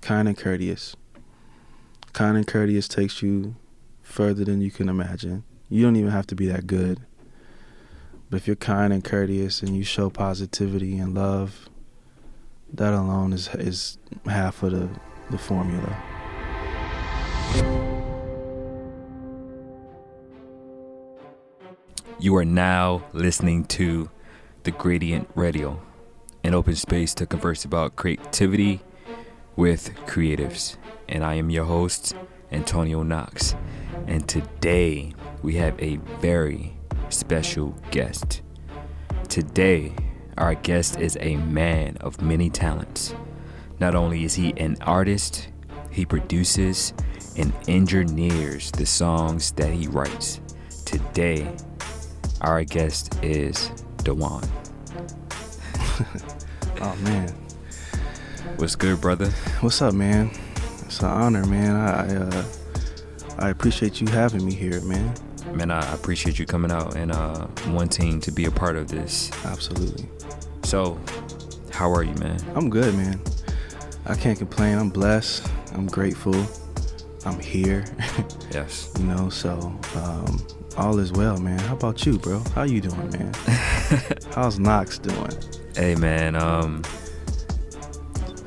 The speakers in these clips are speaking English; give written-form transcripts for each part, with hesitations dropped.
kind and courteous. Kind and courteous takes you further than you can imagine. You don't even have to be that good. But if you're kind and courteous and you show positivity and love, that alone is half of the formula. You are now listening to The Gradient Radio, an open space to converse about creativity with creatives. And I am your host, Antonio Knox. And today we have a very special guest. Today, our guest is a man of many talents. Not only is he an artist, he produces and engineers the songs that he writes. Today, our guest is Dewon. Oh, man. What's good, brother? What's up, man? It's an honor, man. I appreciate you having me here, man. Man, I appreciate you coming out and wanting to be a part of this. Absolutely. So, how are you, man? I'm good, man. I can't complain. I'm blessed. I'm grateful. I'm here. Yes. You know, so all is well, man. How about you, bro? How you doing, man? How's Knox doing? Hey, man.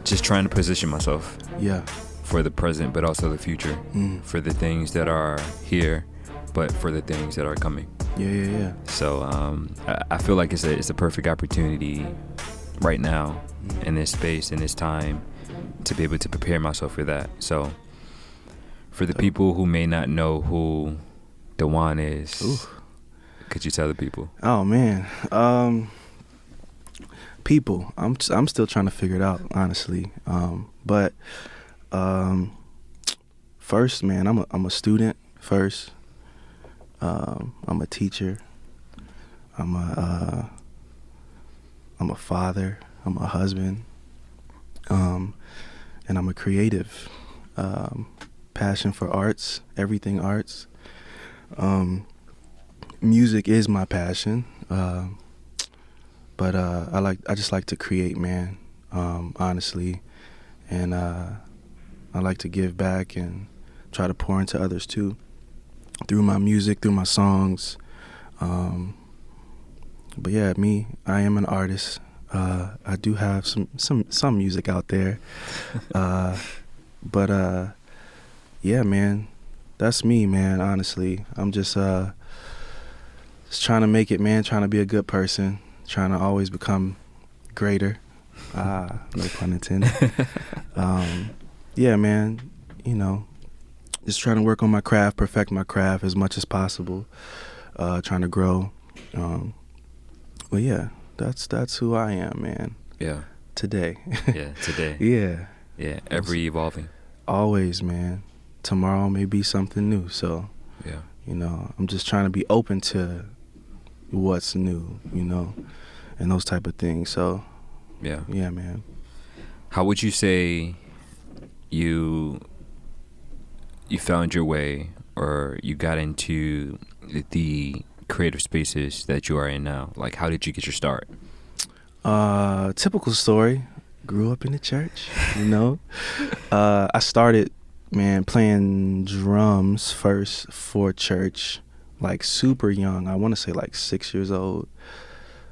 Just trying to position myself. Yeah. For the present, but also the future. For the things that are here, but for the things that are coming. Yeah. So I feel like it's a perfect opportunity right now in this space, in this time, to be able to prepare myself for that. So for the people who may not know who Dewon is, could you tell the people? Oh, man. People, I'm still trying to figure it out, honestly. But first, man, I'm a student first. I'm a teacher. I'm a father. I'm a husband. And I'm a creative. Passion for arts, everything arts. Music is my passion. But I just like to create, man. Honestly, and I like to give back and try to pour into others too, through my music, through my songs. But yeah, I am an artist. I do have some music out there, but yeah, man, that's me, man. Honestly, I'm just trying to make it, man. Trying to be a good person. Trying to always become greater. No pun intended. Yeah, man, you know, just trying to work on my craft, perfect my craft as much as possible, trying to grow. But yeah, that's who I am, man. Yeah. Today. Yeah, today. Yeah. Yeah, ever evolving. Always, man. Tomorrow may be something new, so, yeah, you know, I'm just trying to be open to what's new, you know, and those type of things. So yeah, man. How would you say you found your way, or you got into the creative spaces that you are in now? Like, how did you get your start? Typical story. Grew up in the church, you know. I started, man, playing drums first for church, like super young. I want to say like 6 years old,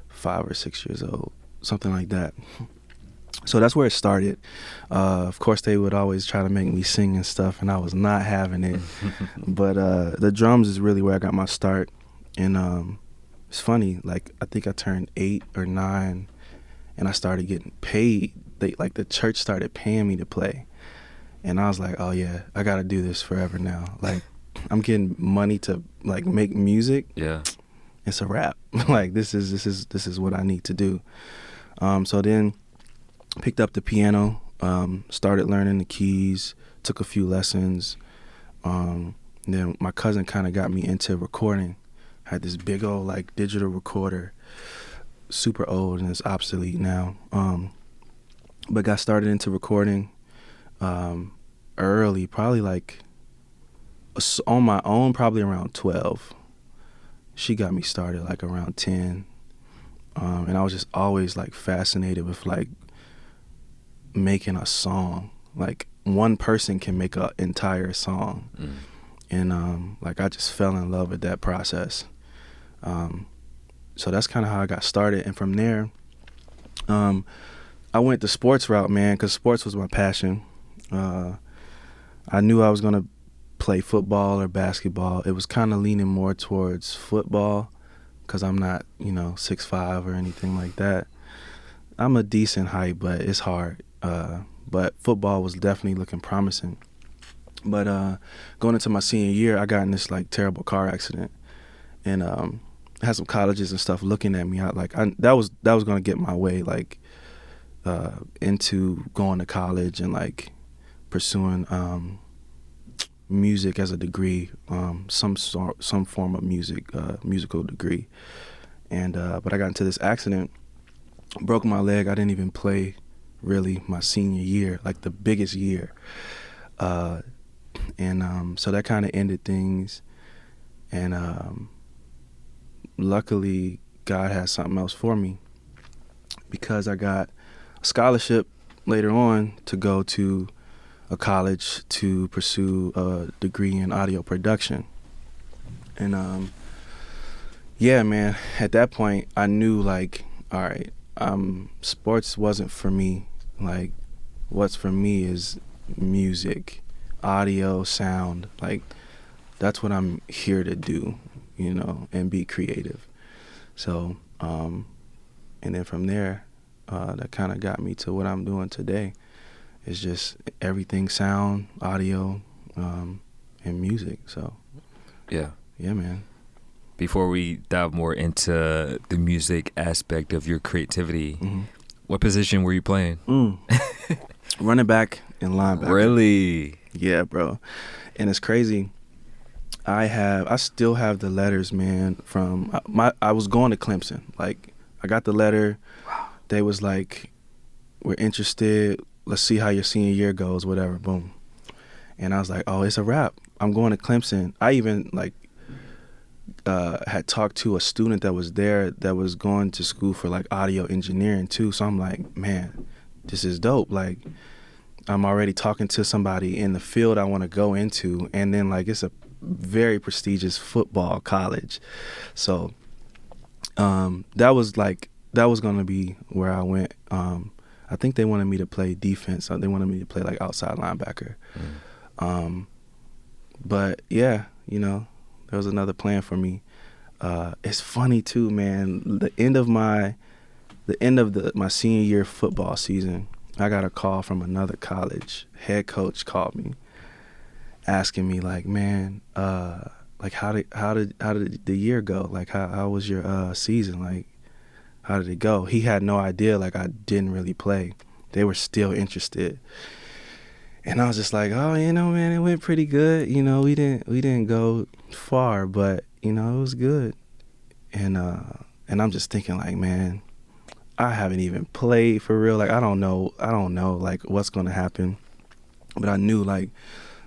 5 or 6 years old, something like that. So that's where it started. Of course, they would always try to make me sing and stuff, and I was not having it. But the drums is really where I got my start. And it's funny, like, I think I turned 8 or 9, and I started getting paid. The church started paying me to play. And I was like, oh, yeah, I got to do this forever now. Like, I'm getting money to, like, make music. Yeah. It's a wrap. Like, this is what I need to do. So then picked up the piano, started learning the keys, took a few lessons. Then my cousin kind of got me into recording. Had this big old, like, digital recorder, super old, and it's obsolete now. But got started into recording early, probably like on my own, probably around 12. She got me started like around 10. And I was just always like fascinated with like making a song, like one person can make an entire song. And like I just fell in love with that process. So that's kind of how I got started. And from there, I went the sports route, man, because sports was my passion. I knew I was going to play football or basketball. It was kind of leaning more towards football because I'm not, 6'5" or anything like that. I'm a decent height, but it's hard. But football was definitely looking promising. But going into my senior year, I got in this like terrible car accident, and I had some colleges and stuff looking at me. That was going to get my way, like into going to college and like pursuing music as a degree, some form of musical degree. And but I got into this accident, broke my leg. I didn't even play really my senior year, like the biggest year. And so that kind of ended things. And luckily, God had something else for me, because I got a scholarship later on to go to a college to pursue a degree in audio production. And yeah, man, at that point, I knew, like, all right, sports wasn't for me. Like, what's for me is music, audio, sound. Like, that's what I'm here to do, and be creative. So, and then from there, that kind of got me to what I'm doing today. It's just everything sound, audio, and music. So, yeah, man. Before we dive more into the music aspect of your creativity, what position were you playing? Running back and linebacker. Really? Yeah, bro. And it's crazy. I still have the letters, man, from I was going to Clemson. Like, I got the letter. Wow. They was like, we're interested. Let's see how your senior year goes, whatever, boom. And I was like, oh, it's a wrap. I'm going to Clemson. I even, like, had talked to a student that was there that was going to school for, like, audio engineering, too. So I'm like, man, this is dope. Like, I'm already talking to somebody in the field I want to go into. And then, like, it's a very prestigious football college. So that was going to be where I went. I think they wanted me to play defense. They wanted me to play like outside linebacker. But yeah, there was another plan for me. It's funny too, man. The end of my senior year football season, I got a call from another college. Head coach called me, asking me like, man, like how did the year go? Like how was your season? Like, how did it go? He had no idea, like, I didn't really play. They were still interested. And I was just like, oh, man, it went pretty good. We didn't go far, but, it was good. And I'm just thinking, like, man, I haven't even played for real. Like, I don't know, like, what's going to happen. But I knew, like,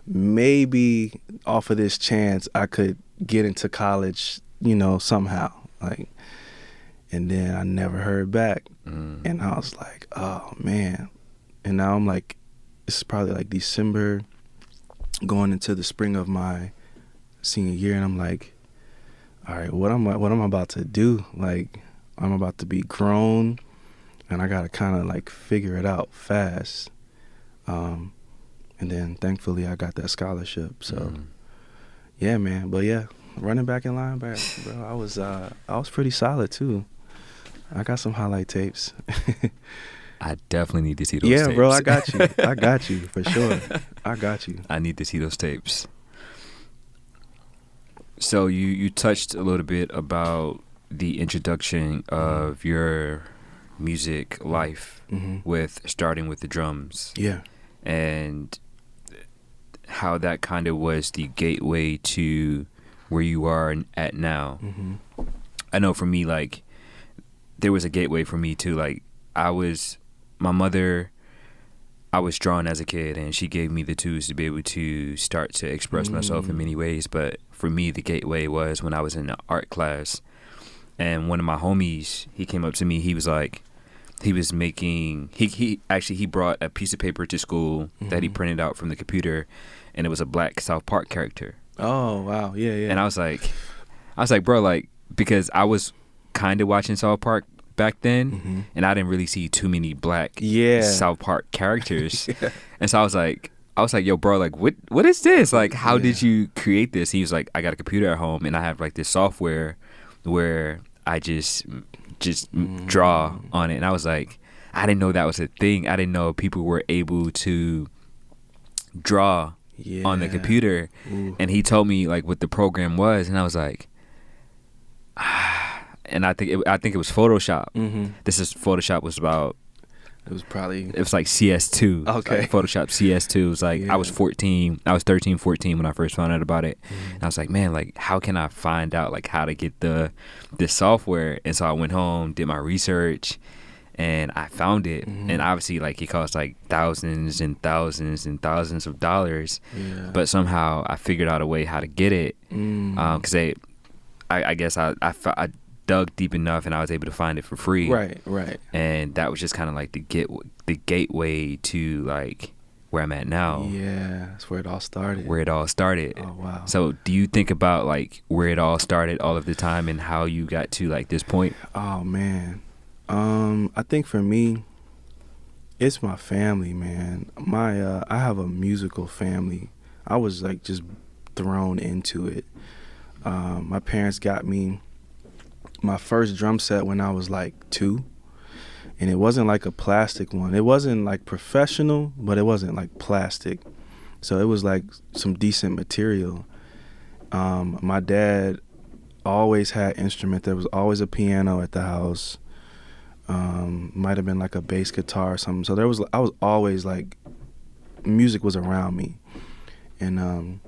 maybe off of this chance I could get into college, somehow. Like, and then I never heard back. And I was like, oh, man. And now I'm like, it's probably like December, going into the spring of my senior year. And I'm like, all right, what am I about to do? Like, I'm about to be grown, and I got to kind of like figure it out fast. And then thankfully I got that scholarship. So, yeah, man. But yeah, running back and linebacker, bro, I was pretty solid too. I got some highlight tapes. I definitely need to see those tapes. Yeah, bro, I got you. I got you, for sure. I got you. I need to see those tapes. So you touched a little bit about the introduction of your music life with starting with the drums. Yeah. And how that kind of was the gateway to where you are at now. I know for me, like, there was a gateway for me too. Like, I was drawn as a kid, and she gave me the tools to be able to start to express myself in many ways. But for me, the gateway was when I was in an art class, and one of my homies, he came up to me. He was like, he was making he brought a piece of paper to school that he printed out from the computer, and it was a black South Park character. Oh wow, yeah. And I was like, bro, like, because I was kind of watching South Park back then, and I didn't really see too many black South Park characters. And so I was like, yo, bro, like, what is this? Like, how did you create this? He was like, I got a computer at home, and I have like this software where I just draw on it. And I was like, I didn't know that was a thing. I didn't know people were able to draw on the computer. And he told me like what the program was, and I was like, and I think it was Photoshop. Photoshop was about, it was like CS2. Okay. Like Photoshop CS2. It was like, I was 13, 14 when I first found out about it. And I was like, man, like, how can I find out like how to get this software? And so I went home, did my research, and I found it. And obviously, like, it cost like thousands and thousands and thousands of dollars. But somehow I figured out a way how to get it. Because I guess I dug deep enough, and I was able to find it for free. Right. And that was just kind of like the gateway to like where I'm at now. Yeah, that's where it all started. Oh wow. So do you think about like where it all started all of the time and how you got to like this point? Oh man, I think for me, it's my family, man. I have a musical family. I was like just thrown into it. My parents got me my first drum set when I was like 2, and it wasn't like a plastic one. It wasn't like professional, but it wasn't like plastic, so it was like some decent material. My dad always had instrument. There was always a piano at the house. Might have been like a bass guitar or something. So I was always like, music was around me. And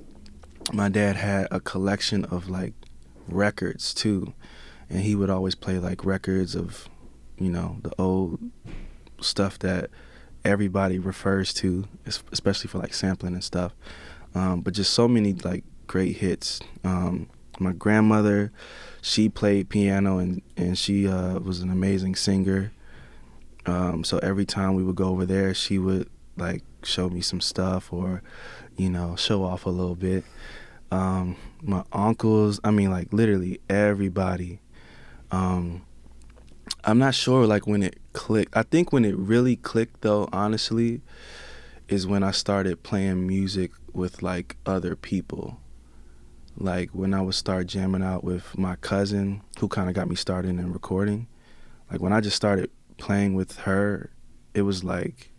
my dad had a collection of like records too, and he would always play like records of, you know, the old stuff that everybody refers to, especially for like sampling and stuff. But just so many like great hits. My grandmother, she played piano, and she was an amazing singer. So every time we would go over there, she would like show me some stuff, or, you know, show off a little bit. My uncles, I mean, like literally everybody. I'm not sure like when it clicked. I think when it really clicked though, honestly, is when I started playing music with like other people. Like when I would start jamming out with my cousin, who kind of got me started in recording. Like when I just started playing with her, it was like,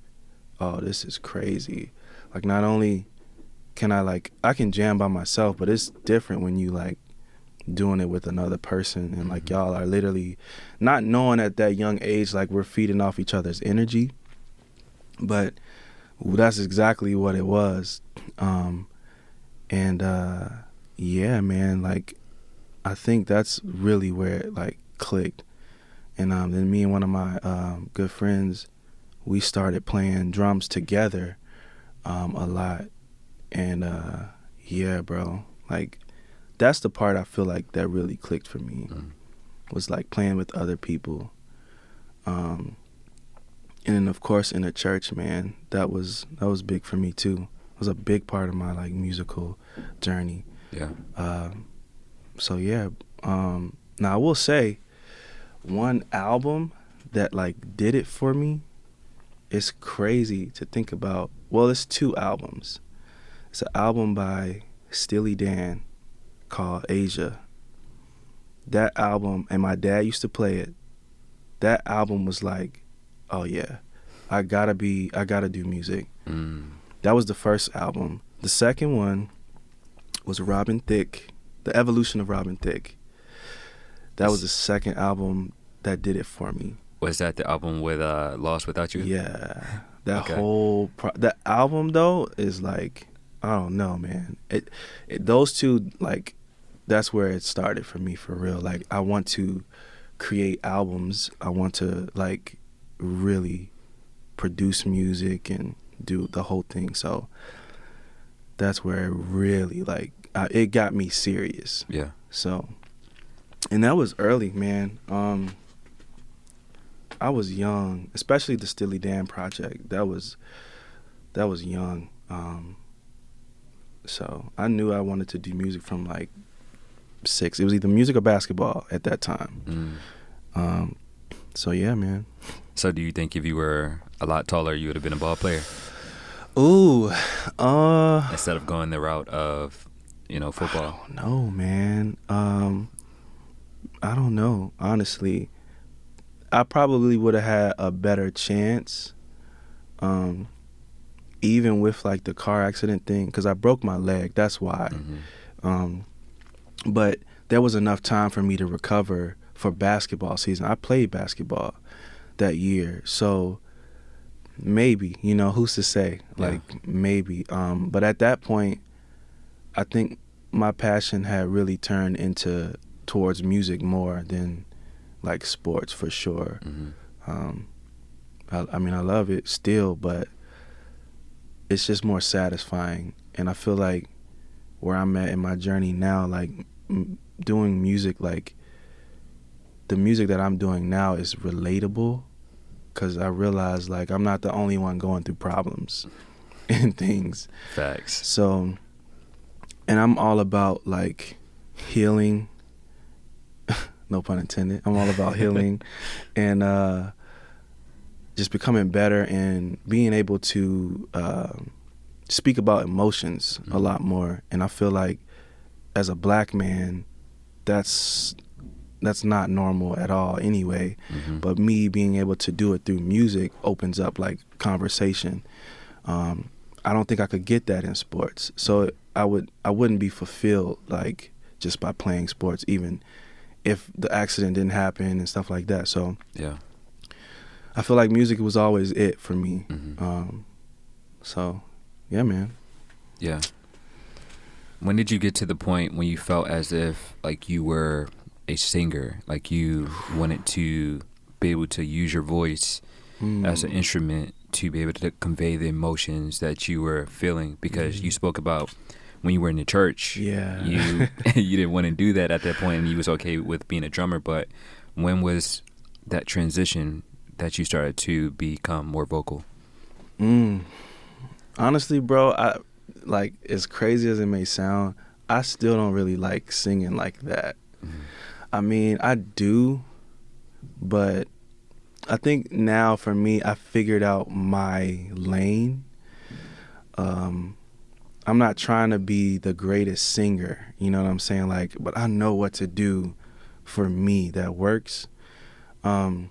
oh, this is crazy. Like not only can I can jam by myself, but it's different when you like doing it with another person, and like y'all are literally not knowing at that young age like we're feeding off each other's energy, but that's exactly what it was. Yeah, man, like I think that's really where it like clicked. And then me and one of my good friends, we started playing drums together a lot. And yeah, bro, like that's the part I feel like that really clicked for me, was like playing with other people. And then of course in the church, man, that was big for me too. It was a big part of my like musical journey. Yeah. So yeah. Now I will say, one album that like did it for me, it's crazy to think about. Well, it's 2 albums. It's an album by Steely Dan called Asia. That album, and my dad used to play it. That album was like, oh yeah, I gotta do music. That was the first album. The second one was Robin Thicke, The Evolution of Robin Thicke. That was the second album that did it for me. Was that the album with Lost Without You? Yeah. That album though is like, I don't know, man. It those 2, like, that's where it started for me for real. Like I want to create albums. I want to like really produce music and do the whole thing. So that's where it really like it got me serious. Yeah. So, and that was early, man. I was young, especially the Steely Dan project. That was young. So I knew I wanted to do music from like 6. It was either music or basketball at that time. So yeah, man. So do you think if you were a lot taller, you would have been a ball player? Ooh, Instead of going the route of, football? I don't know, man. I don't know, honestly. I probably would have had a better chance, even with like the car accident thing, because I broke my leg. That's why. But there was enough time for me to recover for basketball season. I played basketball that year, so maybe, who's to say? Like maybe. But at that point, I think my passion had really turned towards music more than like sports, for sure. I mean, I love it still, but it's just more satisfying. And I feel like where I'm at in my journey now, like doing music, like the music that I'm doing now is relatable, because I realize like I'm not the only one going through problems and things. Facts. So, and I'm all about like healing. No pun intended. I'm all about healing and just becoming better and being able to speak about emotions a lot more. And I feel like as a black man, that's not normal at all anyway. But me being able to do it through music opens up like conversation. I don't think I could get that in sports. So I wouldn't be fulfilled like just by playing sports, even if the accident didn't happen and stuff like that. So yeah, I feel like music was always it for me. So yeah, man. Yeah. When did you get to the point when you felt as if like you were a singer, like you wanted to be able to use your voice as an instrument to be able to convey the emotions that you were feeling? Because you spoke about when you were in the church, you didn't want to do that at that point, and you was okay with being a drummer. But when was that transition that you started to become more vocal? Honestly, bro, I like, as crazy as it may sound, I still don't really like singing like that. I mean, I do, but I think now for me, I figured out my lane. I'm not trying to be the greatest singer, you know what I'm saying? Like, but I know what to do for me that works. But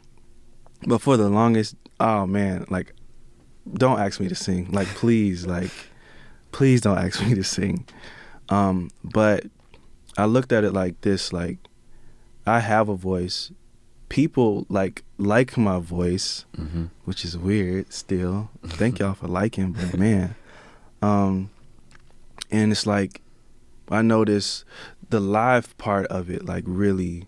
for the longest, oh man, like, don't ask me to sing. Like, please don't ask me to sing. But I looked at it like this, like, I have a voice. People like my voice, which is weird still. Thank y'all for liking, but man. And it's like, I noticed the live part of it, like, really,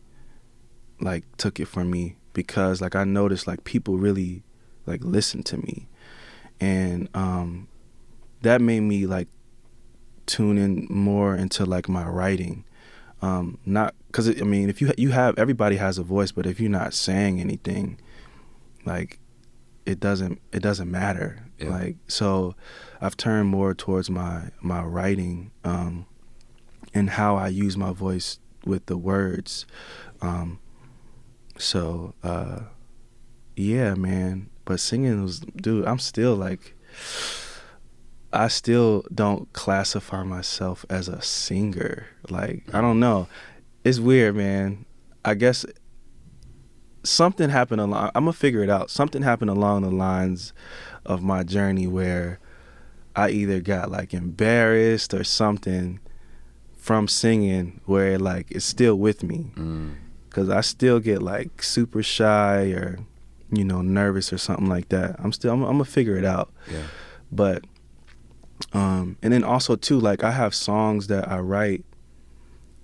like, took it from me, because, like, I noticed, like, people really, like, listen to me. And that made me, like, tune in more into, like, my writing. Not, because, I mean, if you have, everybody has a voice, but if you're not saying anything, like, it doesn't matter. Yeah. Like, so I've turned more towards my writing, and how I use my voice with the words. So yeah, man. But singing was, dude, I'm still like, I still don't classify myself as a singer. Like, I don't know. It's weird, man. I guess something happened I'm gonna figure it out. Something happened along the lines of my journey where I either got like embarrassed or something from singing, where like it's still with me. Cause I still get like super shy or, nervous or something like that. I'm gonna figure it out. Yeah. But and then also too, like, I have songs that I write,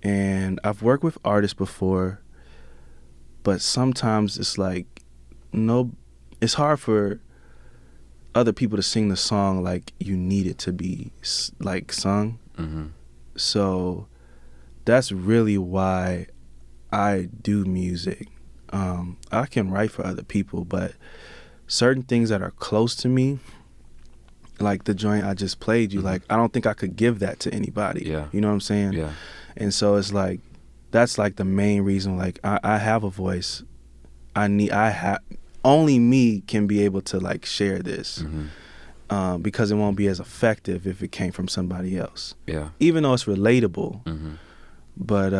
and I've worked with artists before, but sometimes it's like, it's hard for other people to sing the song like you need it to be like sung. So that's really why I do music. I can write for other people, but certain things that are close to me, like the joint I just played you, like I don't think I could give that to anybody. Yeah. You know what I'm saying? Yeah. And so it's like, that's like the main reason. Like I have a voice. Only me can be able to like share this, because it won't be as effective if it came from somebody else. Yeah. Even though it's relatable, but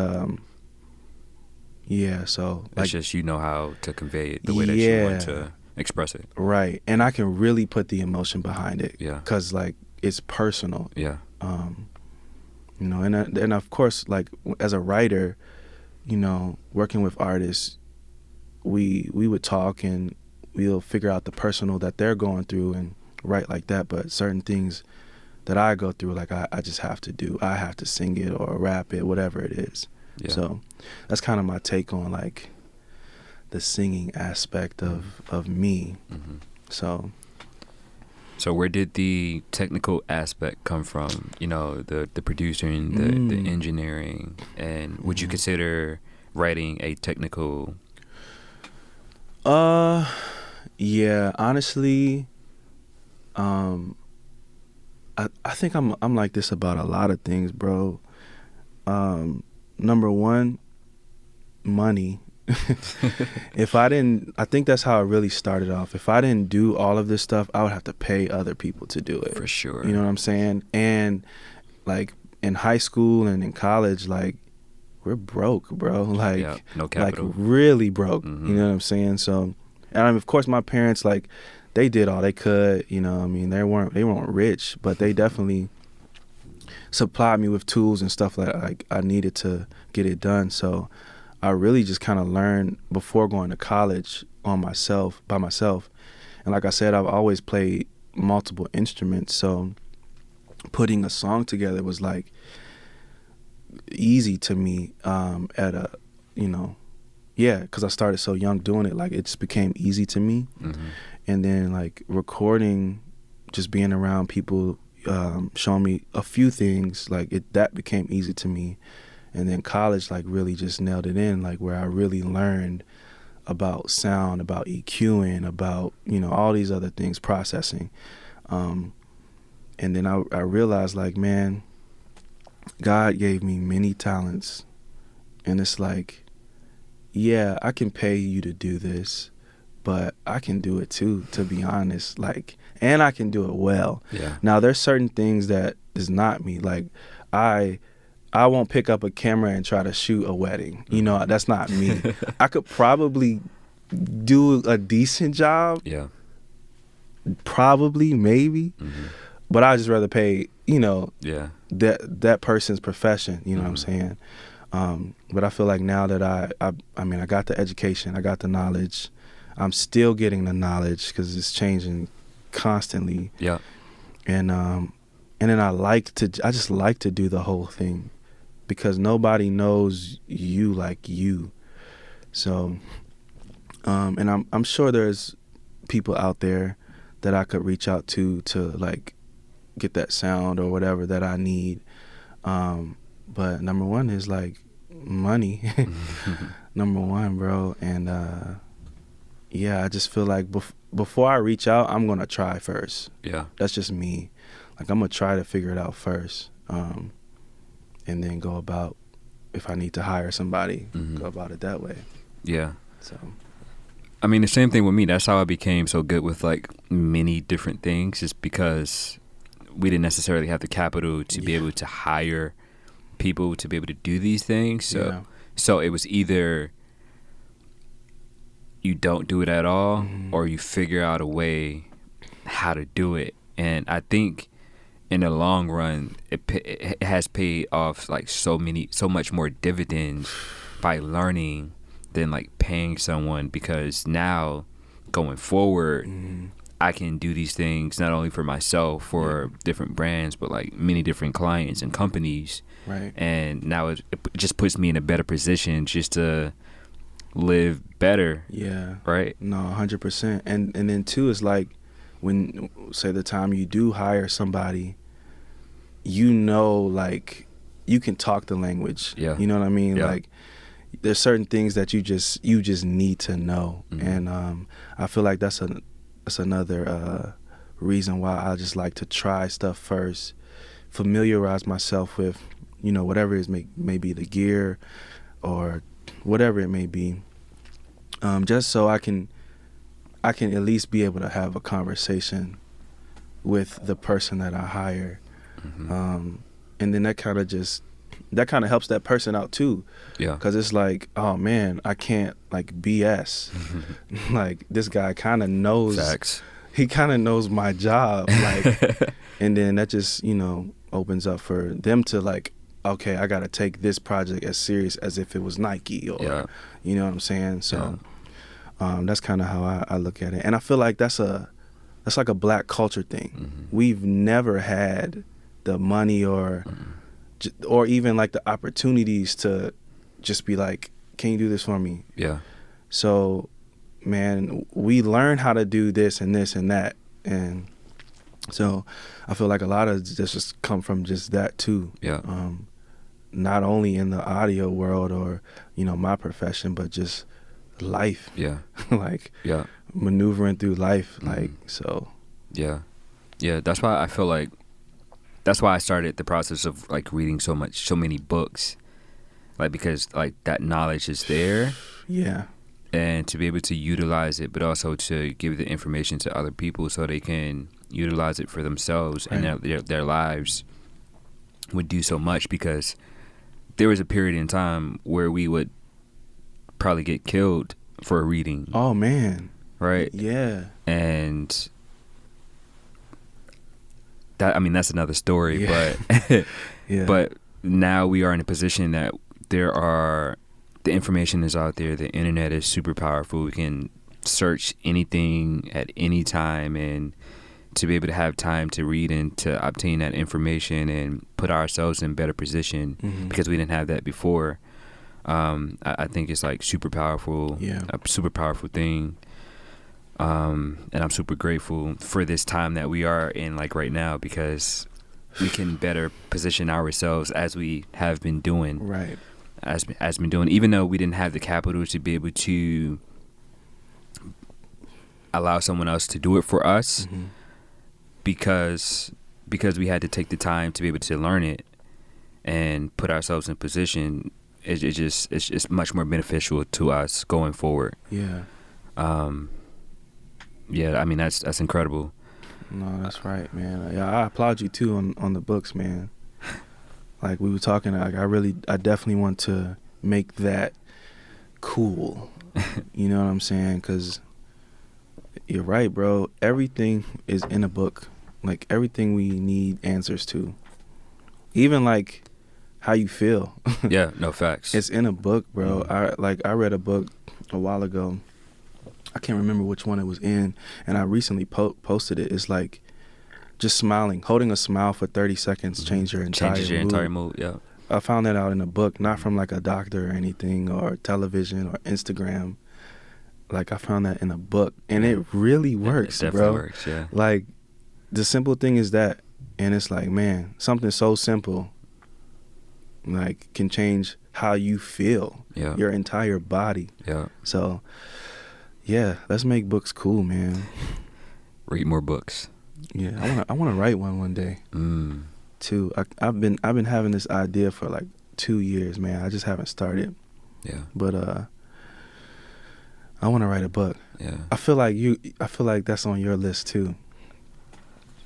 yeah. So like, it's just you know how to convey it the way that you want to express it. Right, and I can really put the emotion behind it. Yeah. Because like it's personal. Yeah. You know, and of course, like as a writer, you know, working with artists, we would talk and we'll figure out the personal that they're going through and write like that. But certain things that I go through, like I just have to do. I have to sing it or rap it, whatever it is. Yeah. So that's kind of my take on like the singing aspect of me. So where did the technical aspect come from? You know, the producing, the engineering, and would you consider writing a technical? Yeah, honestly, I think I'm like this about a lot of things, bro. Number one, money. I think that's how it really started off. If I didn't do all of this stuff, I would have to pay other people to do it. For sure. You know what I'm saying? And like in high school and in college, like we're broke, bro. Like, no capital. Like really broke. You know what I'm saying? So, and of course my parents, like, they did all they could, you know. I mean, they weren't rich, but they definitely supplied me with tools and stuff that like I needed to get it done. So I really just kind of learned before going to college by myself. And like I said, I've always played multiple instruments. So putting a song together was like easy to me because I started so young doing it. Like it just became easy to me. And then like recording, just being around people showing me a few things, like that became easy to me. And then college like really just nailed it in, like where I really learned about sound, about EQing, about, you know, all these other things, processing. And then I realized like, man, God gave me many talents. And it's like, yeah, I can pay you to do this, but I can do it too, to be honest. Like, and I can do it well. Yeah. Now there's certain things that is not me. Like I won't pick up a camera and try to shoot a wedding. You know, that's not me. I could probably do a decent job. Yeah. Probably, maybe. But I'd just rather pay, you know, that person's profession, you know what I'm saying? But I feel like now that I mean, I got the education, I got the knowledge. I'm still getting the knowledge because it's changing constantly. Yeah. And then I just like to do the whole thing, because nobody knows you like you. So, and I'm sure there's people out there that I could reach out to like get that sound or whatever that I need. But number one is like money. Number one, bro. And yeah, I just feel like before I reach out, I'm gonna try first. Yeah, that's just me. Like I'm gonna try to figure it out first, and then go about, if I need to hire somebody, go about it that way. Yeah. So, I mean, the same thing with me. That's how I became so good with like many different things, just because we didn't necessarily have the capital to be able to hire people to be able to do these things. So, so it was either you don't do it at all, or you figure out a way how to do it. And I think in the long run, it has paid off like so much more dividends by learning than like paying someone, because now going forward, I can do these things not only for myself, for different brands, but like many different clients and companies. Right. And now it just puts me in a better position just to live better. Yeah. Right. No, 100%. And then too, it's like when, say, the time you do hire somebody, you know, like you can talk the language. Yeah. You know what I mean? Yeah. Like there's certain things that you just need to know. And I feel like that's another reason why I just like to try stuff first, familiarize myself with, whatever it is, may be the gear or whatever it may be, just so I can at least be able to have a conversation with the person that I hire. And then that kind of helps that person out too. Yeah. Because it's like, oh man, I can't like BS. Like this guy kind of knows. Facts. He kind of knows my job. Like, and then that just, opens up for them to like, okay, I got to take this project as serious as if it was Nike or, you know what I'm saying? So that's kind of how I look at it. And I feel like that's like a black culture thing. We've never had the money or even like the opportunities to just be like, can you do this for me? Yeah. So, man, we learn how to do this and this and that. And so I feel like a lot of this just come from just that too. Yeah. Not only in the audio world or, my profession, but just life. Yeah. Like maneuvering through life. Like, so. Yeah. Yeah. That's why I feel like, that's why I started the process of like reading so many books, like because like that knowledge is there. Yeah. And to be able to utilize it, but also to give the information to other people so they can utilize it for themselves. Right. And their lives would do so much, because there was a period in time where we would probably get killed for a reading. Oh man. Right. Yeah. And that's another story. Yeah. But but now we are in a position that the information is out there. The internet is super powerful. We can search anything at any time, and to be able to have time to read and to obtain that information and put ourselves in better position, because we didn't have that before. I think it's like super powerful. Yeah. A super powerful thing. And I'm super grateful for this time that we are in, like right now, because we can better position ourselves as we have been doing. Right. As been doing, even though we didn't have the capital to be able to allow someone else to do it for us, because we had to take the time to be able to learn it and put ourselves in position. It's much more beneficial to us going forward. Yeah. Yeah, that's incredible. No, that's right, man. Yeah, I applaud you too on the books, man. Like we were talking, like I definitely want to make that cool. You know what I'm saying? Because you're right, bro. Everything is in a book. Like everything we need answers to. Even like how you feel. Yeah, no facts. It's in a book, bro. I read a book a while ago. I can't remember which one it was in, and I recently posted it. It's like just smiling, holding a smile for 30 seconds changes your entire mood. Yeah. I found that out in a book, not from like a doctor or anything, or television or Instagram. Like I found that in a book, and it really works, it definitely works, yeah. Like the simple thing is that, and it's like, man, something so simple like can change how you feel, your entire body. Yeah. So yeah, let's make books cool, man. Read more books. Yeah, I want to write one day. Too. I've been having this idea for like 2 years, man. I just haven't started. Yeah. But I want to write a book. Yeah. I feel like that's on your list too.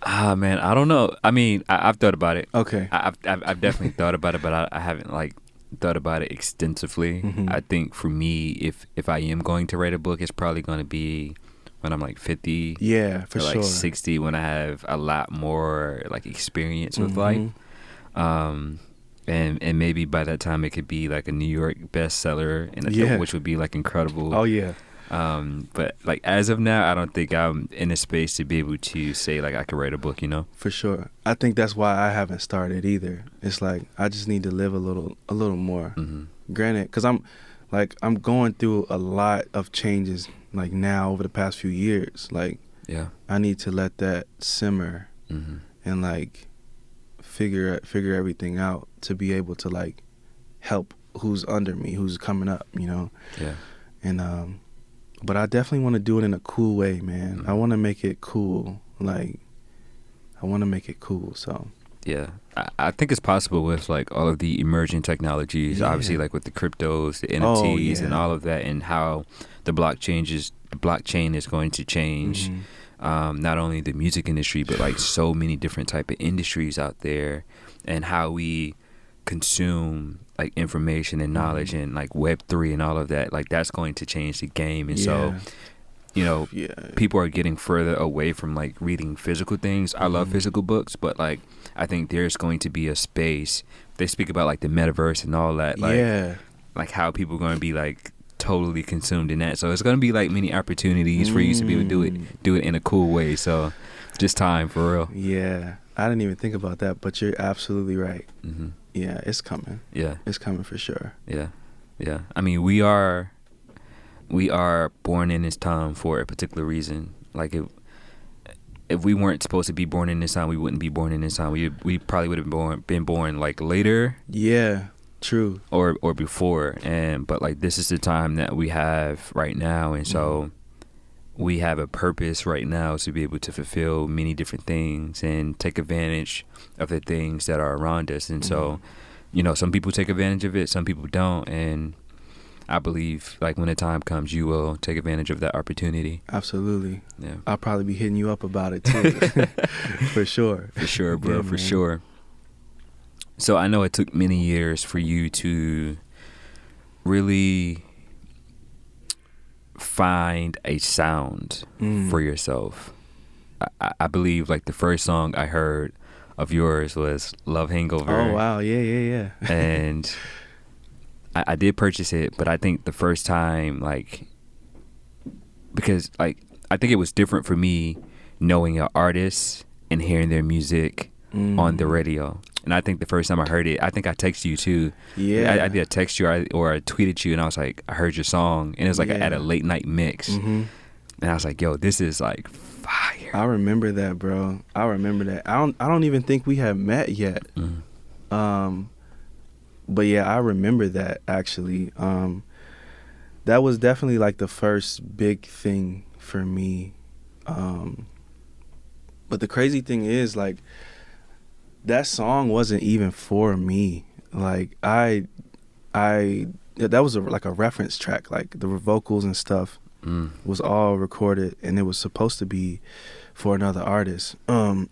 Man, I don't know. I mean, I've thought about it. Okay. I've definitely thought about it, but I haven't like thought about it extensively. I think for me, if I am going to write a book, it's probably going to be when I'm like 50. Yeah, for sure. Like 60, when I have a lot more like experience with life. And maybe by that time it could be like a New York bestseller, which would be like incredible. Oh yeah. But like as of now, I don't think I'm in a space to be able to say like I could write a book, you know? For sure. I think that's why I haven't started either. It's like I just need to live a little more. Granted, because I'm going through a lot of changes like now over the past few years. Like I need to let that simmer and like figure everything out to be able to like help who's under me, who's coming up, you know. Yeah. And but I definitely want to do it in a cool way, man. I want to make it cool. Like, I want to make it cool. So yeah, I think it's possible with like all of the emerging technologies, obviously like with the cryptos, the NFTs, and all of that, and how the blockchain is going to change not only the music industry, but like so many different type of industries out there, and how we consume like information and knowledge and like Web3 and all of that. Like that's going to change the game. And so, you know, people are getting further away from like reading physical things. I love physical books, but like I think there's going to be a space. They speak about like the metaverse and all that, like like how people are going to be like totally consumed in that. So it's going to be like many opportunities for you to be able to do it in a cool way. So just time for real. Yeah, I didn't even think about that, but you're absolutely right. Yeah, it's coming. Yeah, it's coming for sure. Yeah, yeah. I mean, we are born in this time for a particular reason. Like if we weren't supposed to be born in this time, we wouldn't be born in this time. We probably would have been born like later. Yeah, true. Or before. But like this is the time that we have right now, and so we have a purpose right now to be able to fulfill many different things and take advantage of the things that are around us. And so, you know, some people take advantage of it, some people don't. And I believe like when the time comes, you will take advantage of that opportunity. Absolutely. Yeah. I'll probably be hitting you up about it too. For sure. For sure, bro. For sure. So I know it took many years for you to really find a sound for yourself. I believe like the first song I heard of yours was Love Hangover. Oh wow, yeah. And I did purchase it, but I think the first time, like, because like I think it was different for me knowing an artist and hearing their music on the radio. And I think the first time I heard it, I think I texted you too. Yeah. I did a text you or I tweeted you, and I was like, I heard your song. And it was like at a late night mix. And I was like, yo, this is like fire. I remember that, bro. I remember that. I don't even think we had met yet. But yeah, I remember that actually. That was definitely like the first big thing for me. But the crazy thing is, like, that song wasn't even for me. Like that was like a reference track. Like the vocals and stuff was all recorded, and it was supposed to be for another artist. I'm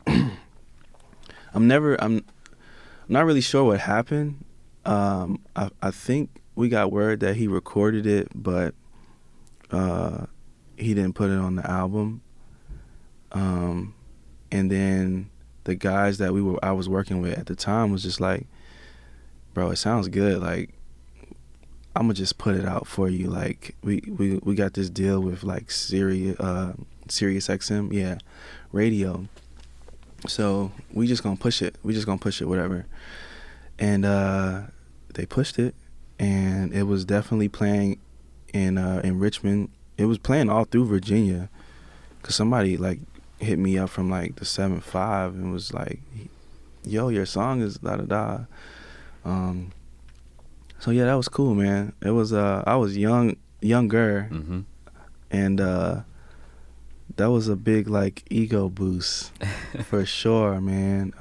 not really sure what happened. I think we got word that he recorded it, but he didn't put it on the album. And then the guys that I was working with at the time was just like, bro, it sounds good. Like, I'm gonna just put it out for you. Like, we got this deal with like Sirius XM, radio. So we just gonna push it. Whatever. And they pushed it, and it was definitely playing in Richmond. It was playing all through Virginia, cause somebody like hit me up from like the 7-5 and was like, yo, your song is da da da. So yeah, that was cool, man. It was I was younger, and that was a big like ego boost for sure, man.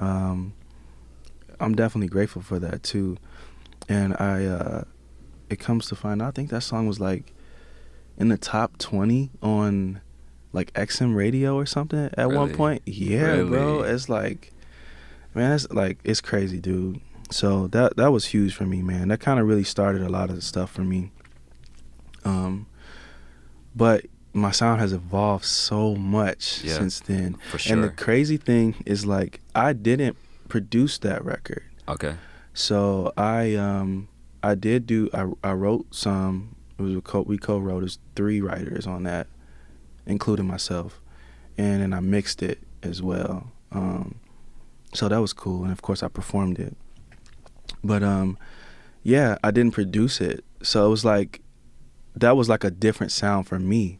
I'm definitely grateful for that too. And it comes to find out, I think that song was like in the top 20 on like XM radio or something at one point. Yeah, really? Bro. It's like, man, it's like, it's crazy, dude. So that was huge for me, man. That kind of really started a lot of the stuff for me. But my sound has evolved so much since then. For sure. And the crazy thing is, like, I didn't produce that record. Okay. So I wrote some. It was we co-wrote. There's 3 writers on that, including myself, and then I mixed it as well. So that was cool, and of course I performed it. But yeah, I didn't produce it, so it was like that was like a different sound for me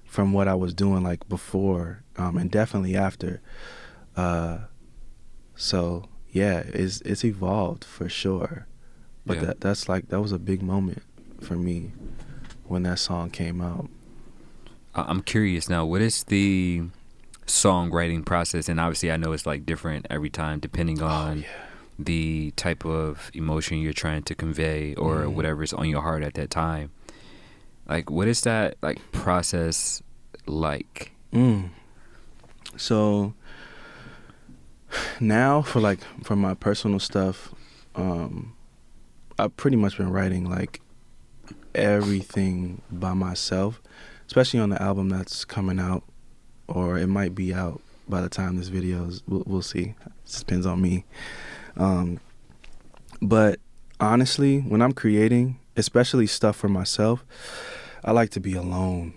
from what I was doing like before, and definitely after. So yeah, it's evolved for sure. But Yeah. that was a big moment for me when that song came out. I'm curious now, what is the songwriting process? And obviously I know it's like different every time depending on the type of emotion you're trying to convey or whatever's on your heart at that time. Like, what is that like process like? So now for my personal stuff, I've pretty much been writing like everything by myself, especially on the album that's coming out, or it might be out by the time this video's. We'll see. It depends on me. But honestly, when I'm creating, especially stuff for myself, I like to be alone,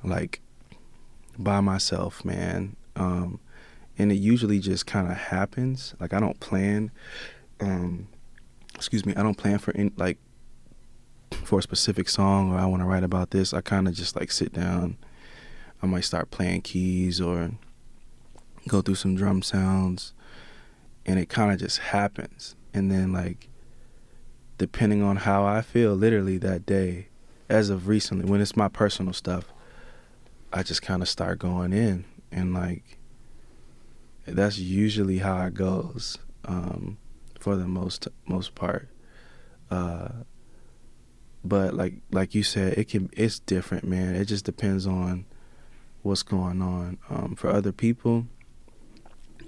like by myself, man. And it usually just kind of happens. Like I don't plan. I don't plan for a specific song or I want to write about this. I kind of just like sit down. I might start playing keys or go through some drum sounds, and it kind of just happens. And then like depending on how I feel literally that day, as of recently, when it's my personal stuff, I just kind of start going in, and like that's usually how it goes for the most part. But like you said, it's different, man. It just depends on what's going on. For other people,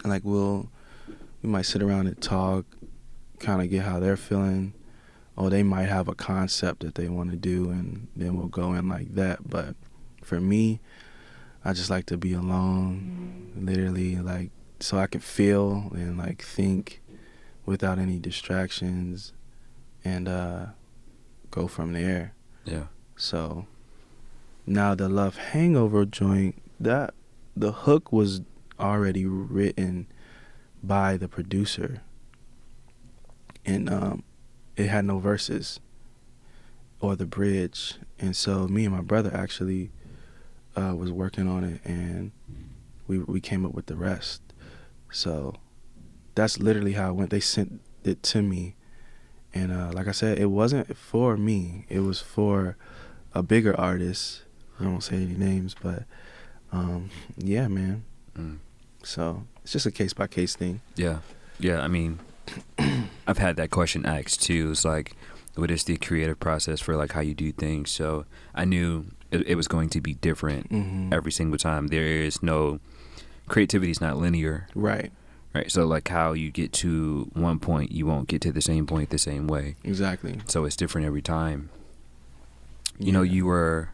like we might sit around and talk, kind of get how they're feeling, or they might have a concept that they want to do, and then we'll go in like that. But for me, I just like to be alone, literally, like so I can feel and like think without any distractions, and go from there. Yeah. So now the Love Hangover joint, that the hook was already written by the producer, and it had no verses or the bridge, and so me and my brother actually was working on it, and we came up with the rest. So that's literally how it went. They sent it to me, and like I said, it wasn't for me. It was for a bigger artist. I won't say any names, but yeah, man. So it's just a case-by-case thing. Yeah. I mean, I've had that question asked too. It's like, what is the creative process for like how you do things? So I knew it was going to be different every single time. There is no, creativity is not linear. Right. So like how you get to one point, you won't get to the same point the same way. Exactly. So it's different every time. Yeah. You know, you were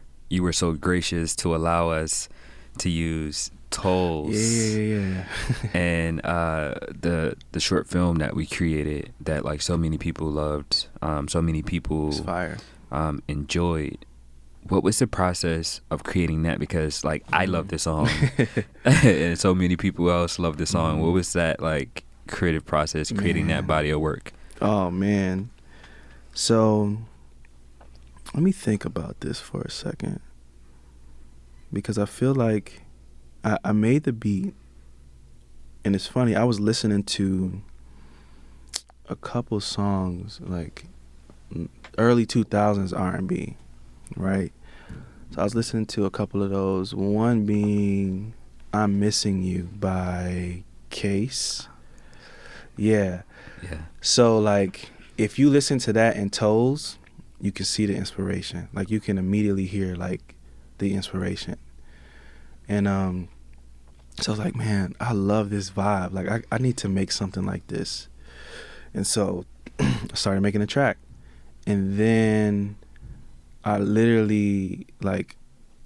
so gracious to allow us to use Tolls. Yeah. And the short film that we created that like so many people loved, so many people It's fire. Enjoyed. What was the process of creating that? Because like I love this song and so many people else love the song. What was that like creative process creating that body of work? Oh man. So let me think about this for a second, because I feel like I made the beat, and it's funny, I was listening to a couple songs like early 2000s R&B, right? So I was listening to a couple of those, one being I'm Missing You by Case. Yeah. So like if you listen to that in Tolls, you can see the inspiration. Like you can immediately hear like the inspiration. And so I was like, man, I love this vibe. Like I need to make something like this. And so I started making a track. And then I literally like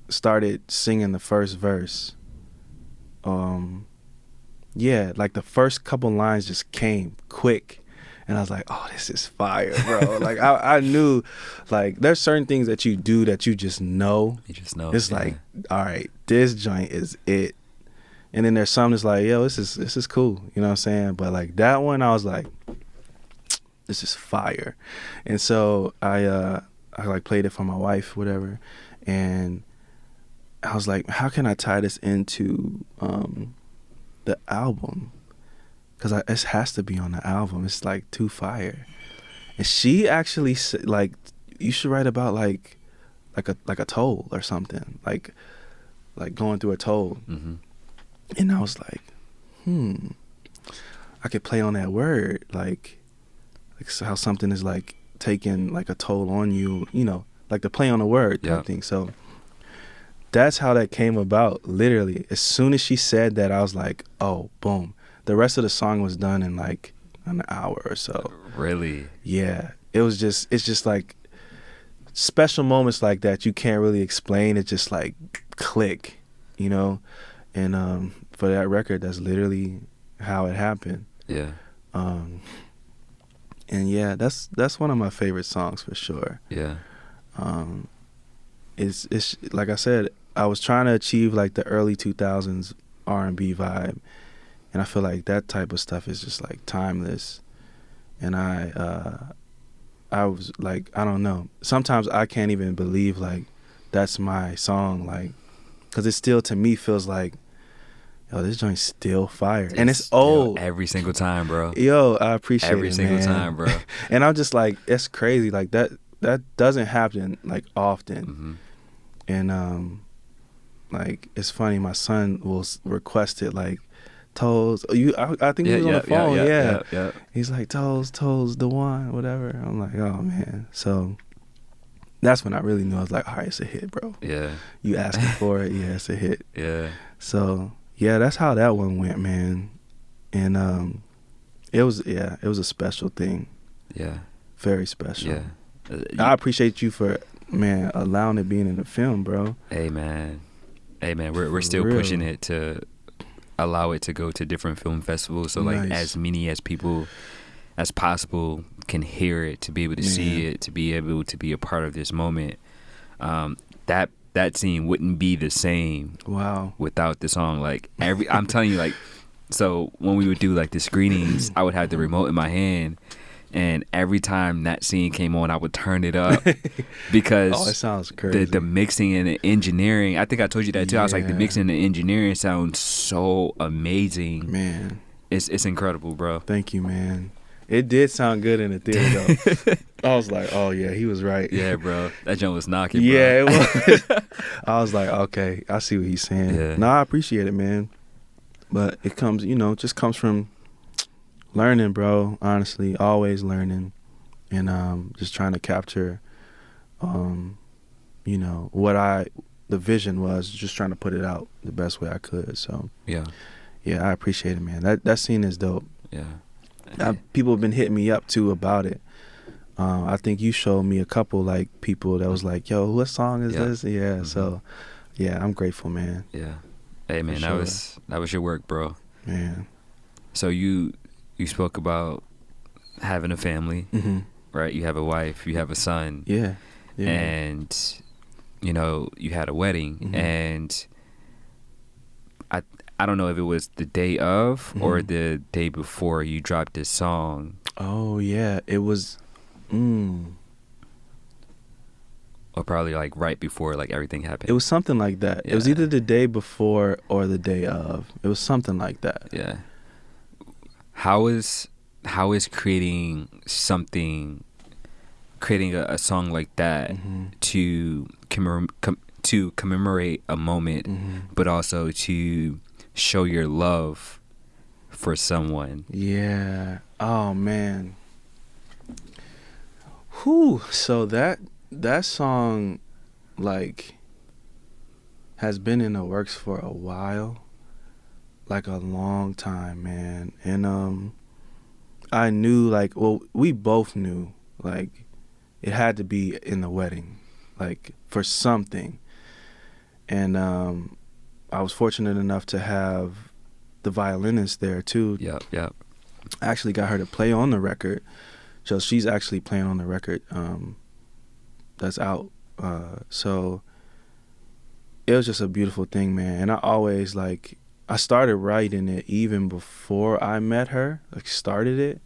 started singing the first verse. Yeah, like the first couple lines just came quick. And I was like, oh, this is fire, bro. Like I knew, like there's certain things that you do that you just know. You just know. It's like, all right, this joint is it. And then there's some that's like, yo, this is cool. You know what I'm saying? But like that one, I was like, this is fire. And so I like played it for my wife, whatever. And I was like, how can I tie this into the album? Because it has to be on the album. It's like too fire. And she actually said, like, you should write about like a toll or something, like going through a toll. Mm-hmm. And I was like, I could play on that word, like how something is like taking like a toll on you, you know, like the play on a word type thing. So that's how that came about. Literally, as soon as she said that, I was like, oh, boom. The rest of the song was done in like an hour or so. Really? Yeah. It's just like special moments like that you can't really explain. It just like click, you know? And for that record, that's literally how it happened. Yeah. And yeah, that's one of my favorite songs for sure. Yeah. It's like I said, I was trying to achieve like the early 2000s R&B vibe, and I feel like that type of stuff is just like timeless. And I was like, I don't know, sometimes I can't even believe like that's my song, like, because it still to me feels like, yo, this joint's still fire. And it's old. Every single time, bro. Yo, I appreciate it, every single time, bro. And I'm just like, it's crazy. Like that doesn't happen like often. Mm-hmm. And like it's funny, my son will request it like, Toes, I think he was on the phone. Yeah. He's like, Toes, Dewon, whatever. I'm like, oh man. So that's when I really knew. I was like, all right, it's a hit, bro. Yeah. You asking for it, yeah, it's a hit. Yeah. So yeah, that's how that one went, man. And it was a special thing. Yeah. Very special. Yeah. I appreciate you for, man, allowing it being in the film, bro. Hey man, we're still pushing it to allow it to go to different film festivals, so like as many as people as possible can hear it, to be able to see it, to be able to be a part of this moment. That scene wouldn't be the same without the song. Like I'm telling you, like, so when we would do like the screenings, I would have the remote in my hand, and every time that scene came on, I would turn it up because it sounds crazy. The mixing and the engineering, I think I told you that too. I was like, the mixing and the engineering sounds so amazing. Man. It's incredible, bro. Thank you, man. It did sound good in the theater, though. I was like, oh, yeah, he was right. Yeah, bro. That joint was knocking, bro. Yeah, it was. I was like, okay, I see what he's saying. Yeah. No, I appreciate it, man. But it comes, just comes from learning, bro. Honestly, always learning. And just trying to capture, the vision was, just trying to put it out the best way I could. So, yeah, I appreciate it, man. That scene is dope. Yeah. People have been hitting me up too about it. I think you showed me a couple like people that was like, yo, what song is this? Yeah. Mm-hmm. So yeah, I'm grateful, man. Yeah. Hey man, that was your work, bro. Man. So you spoke about having a family, right? You have a wife, you have a son. Yeah. And you had a wedding, and I don't know if it was the day of or the day before you dropped this song. Oh yeah, it was. Or probably like right before like everything happened. It was something like that. Yeah. It was either the day before or the day of. It was something like that. Yeah. How is creating a song like that to commemorate a moment, but also to show your love for someone? Yeah. Oh man. Whew. So that song like has been in the works for a while, like a long time, man. And I knew, like, well, we both knew like it had to be in the wedding, like for something. And I was fortunate enough to have the violinist there too. Yep. I actually got her to play on the record. So she's actually playing on the record that's out. So it was just a beautiful thing, man. And I always, like, I started writing it even before I met her. Like, started it,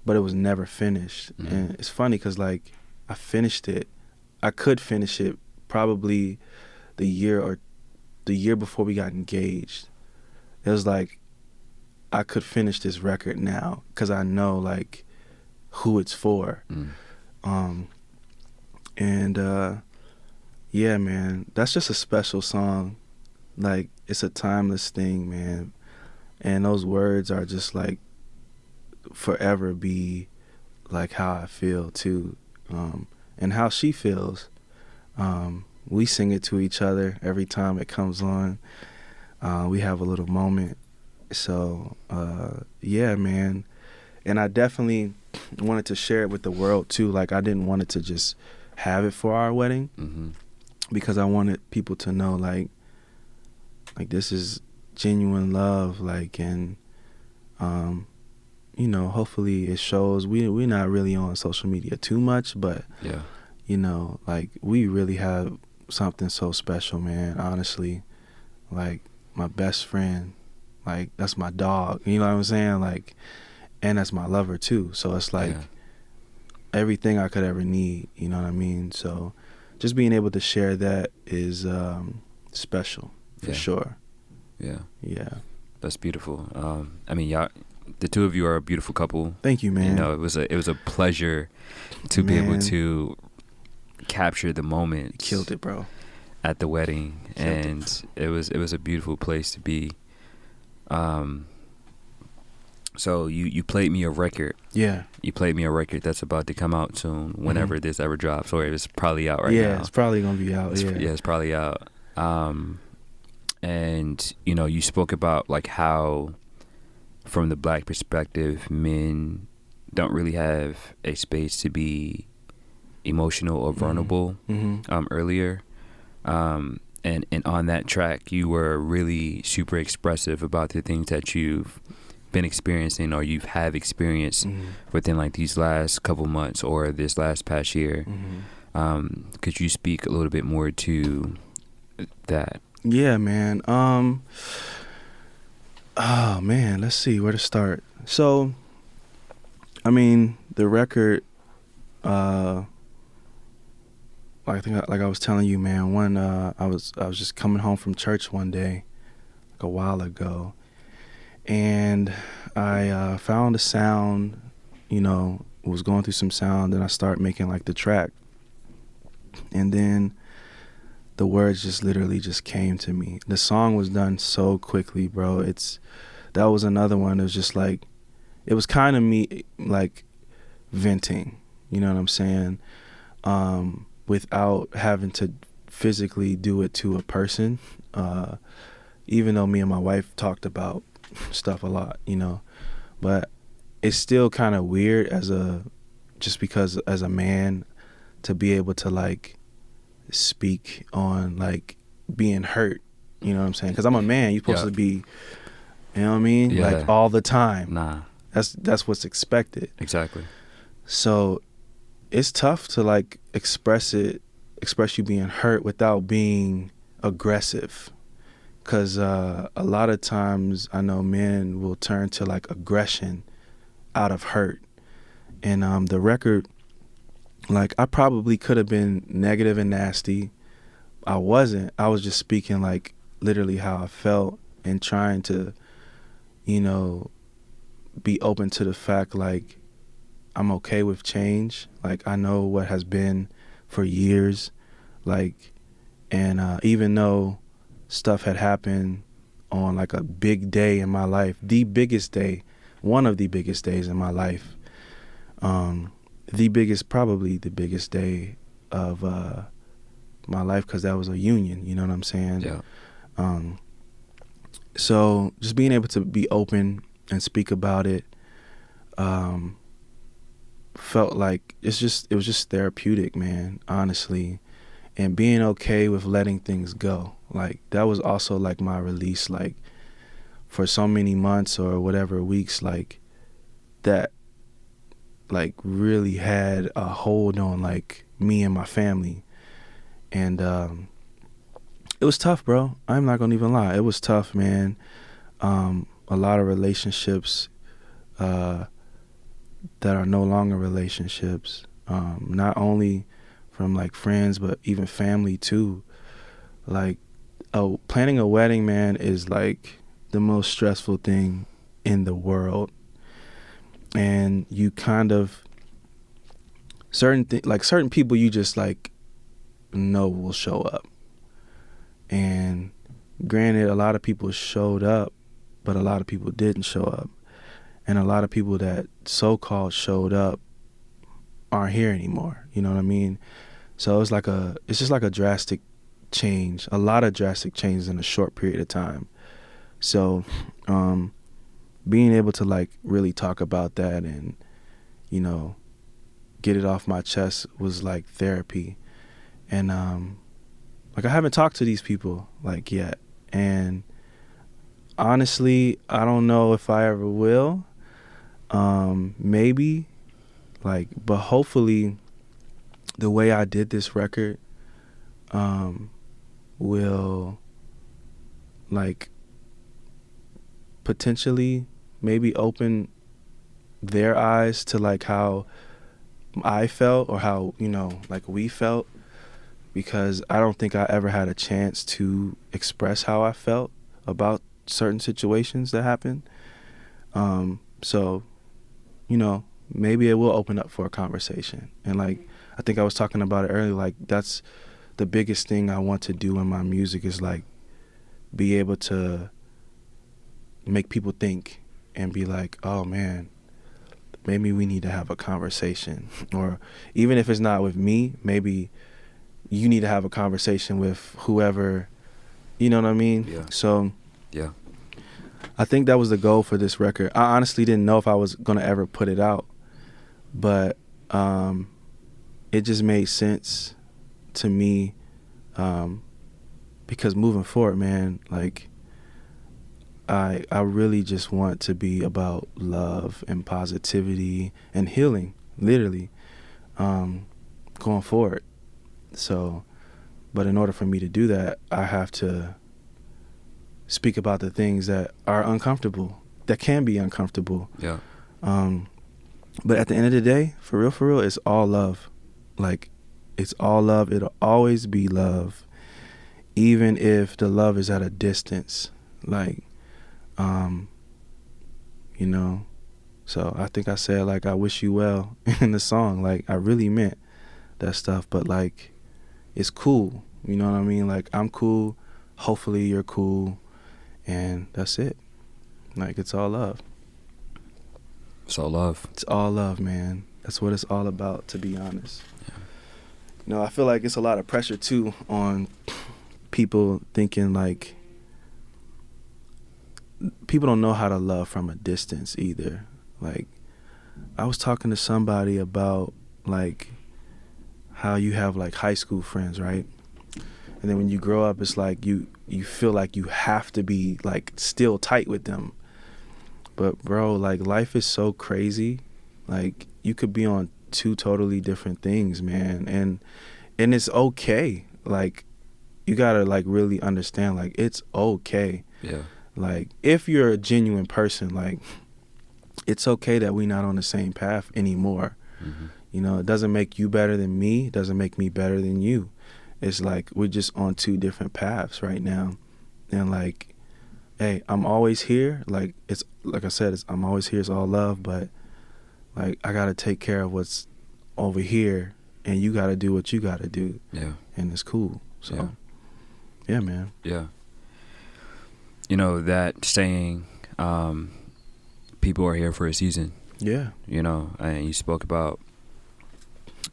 but it was never finished. And it's funny because, like, I finished it. I could finish it probably the year before we got engaged. It was like, I could finish this record now because I know, like, who it's for. And yeah, man, that's just a special song. Like, it's a timeless thing, man. And those words are just like forever be like how I feel too, and how she feels. We sing it to each other every time it comes on. We have a little moment. So yeah, man. And I definitely wanted to share it with the world too. Like, I didn't want it to just have it for our wedding, because I wanted people to know like this is genuine love, like, and you know, hopefully it shows. We're not really on social media too much, but yeah, you know, like, we really have something so special, man. Honestly, like, my best friend, like, that's my dog, you know what I'm saying, like, and that's my lover too. So it's like everything I could ever need, you know what I mean? So just being able to share that is special for sure. Yeah, that's beautiful. I mean, y'all, the two of you are a beautiful couple. Thank you, man. You know, it was a pleasure to be able to capture the moment. You killed it, bro. At the wedding, and it was a beautiful place to be. So you played me a record. Yeah. You played me a record that's about to come out soon, whenever this ever drops, or it's probably out right now. Yeah, it's probably gonna be out. It's probably out. And you know, you spoke about like how, from the Black perspective, men don't really have a space to be emotional or vulnerable earlier. And on that track, you were really super expressive about the things that you've been experiencing or have experienced within like these last couple months or this last past year. Could you speak a little bit more to that? Yeah, man. Oh man, let's see where to start. So, I mean, the record, like I was telling you, man, I was just coming home from church one day, like a while ago, and I found a sound, you know, was going through some sound, and I started making like the track, and then the words just literally just came to me. The song was done so quickly, bro. That was another one that was just like, it was kind of me like venting, you know what I'm saying? Without having to physically do it to a person, even though me and my wife talked about stuff a lot, you know, but it's still kind of weird just because as a man to be able to like speak on like being hurt, you know what I'm saying? Because I'm a man, you're supposed to be, you know what I mean? Like all the time. Nah, that's what's expected. Exactly. So it's tough to like express you being hurt without being aggressive, because a lot of times I know men will turn to like aggression out of hurt. And the record, like, I probably could have been negative and nasty. I wasn't. I was just speaking like literally how I felt and trying to, you know, be open to the fact like I'm okay with change. Like, I know what has been for years, like, and even though stuff had happened on like a big day in my life, the biggest day, one of the biggest days in my life, probably the biggest day of my life, because that was a union, you know what I'm saying? Yeah. So just being able to be open and speak about it, felt like it was just therapeutic, man, honestly. And being okay with letting things go, like that was also like my release, like for so many months or whatever weeks, like that like really had a hold on like me and my family. And it was tough, bro. I'm not gonna even lie, it was tough, man. A lot of relationships that are no longer relationships, not only from like friends but even family too. Like, planning a wedding, man, is like the most stressful thing in the world. And you kind of certain people you just like know will show up. And granted, a lot of people showed up, but a lot of people didn't show up. And a lot of people that so-called showed up aren't here anymore. You know what I mean? So it's just like a drastic change, a lot of drastic changes in a short period of time. So being able to like really talk about that and, you know, get it off my chest was like therapy. And like I haven't talked to these people like yet. And honestly, I don't know if I ever will. Maybe, like, but hopefully the way I did this record will like potentially maybe open their eyes to like how I felt or how, you know, like we felt, because I don't think I ever had a chance to express how I felt about certain situations that happened. So, you know, maybe it will open up for a conversation. And like, I think I was talking about it earlier, like that's the biggest thing I want to do in my music is like be able to make people think and be like, oh man, maybe we need to have a conversation. Or even if it's not with me, maybe you need to have a conversation with whoever, you know what I mean? Yeah. So yeah, I think that was the goal for this record. I honestly didn't know if I was going to ever put it out, but it just made sense to me because moving forward, man, like I really just want to be about love and positivity and healing, literally, going forward. So, but in order for me to do that, I have to speak about the things that are uncomfortable, that can be uncomfortable. Yeah. But at the end of the day, for real, it's all love. Like, it's all love. It'll always be love, even if the love is at a distance. Like, you know, so I think I said, like, I wish you well in the song. Like, I really meant that stuff, but, like, it's cool. You know what I mean? Like, I'm cool. Hopefully you're cool. And that's it. Like, it's all love. It's all love. It's all love, man. That's what it's all about, to be honest. Yeah. You know, I feel like it's a lot of pressure, too, on people thinking, like, people don't know how to love from a distance either. Like, I was talking to somebody about, like, how you have, like, high school friends, right? And then when you grow up, it's like you feel like you have to be, like, still tight with them. But, bro, like, life is so crazy. Like, you could be on two totally different things, man. And it's okay. Like, you got to, like, really understand, like, it's okay. Yeah. Like, if you're a genuine person, like, it's okay that we're not on the same path anymore. Mm-hmm. You know, it doesn't make you better than me. It doesn't make me better than you. It's like we're just on two different paths right now. And, like, hey, I'm always here. Like, it's like I said, I'm always here. It's all love. But, like, I got to take care of what's over here. And you got to do what you got to do. Yeah. And it's cool. So, yeah, man. Yeah. You know, that saying, people are here for a season. Yeah. You know, and you spoke about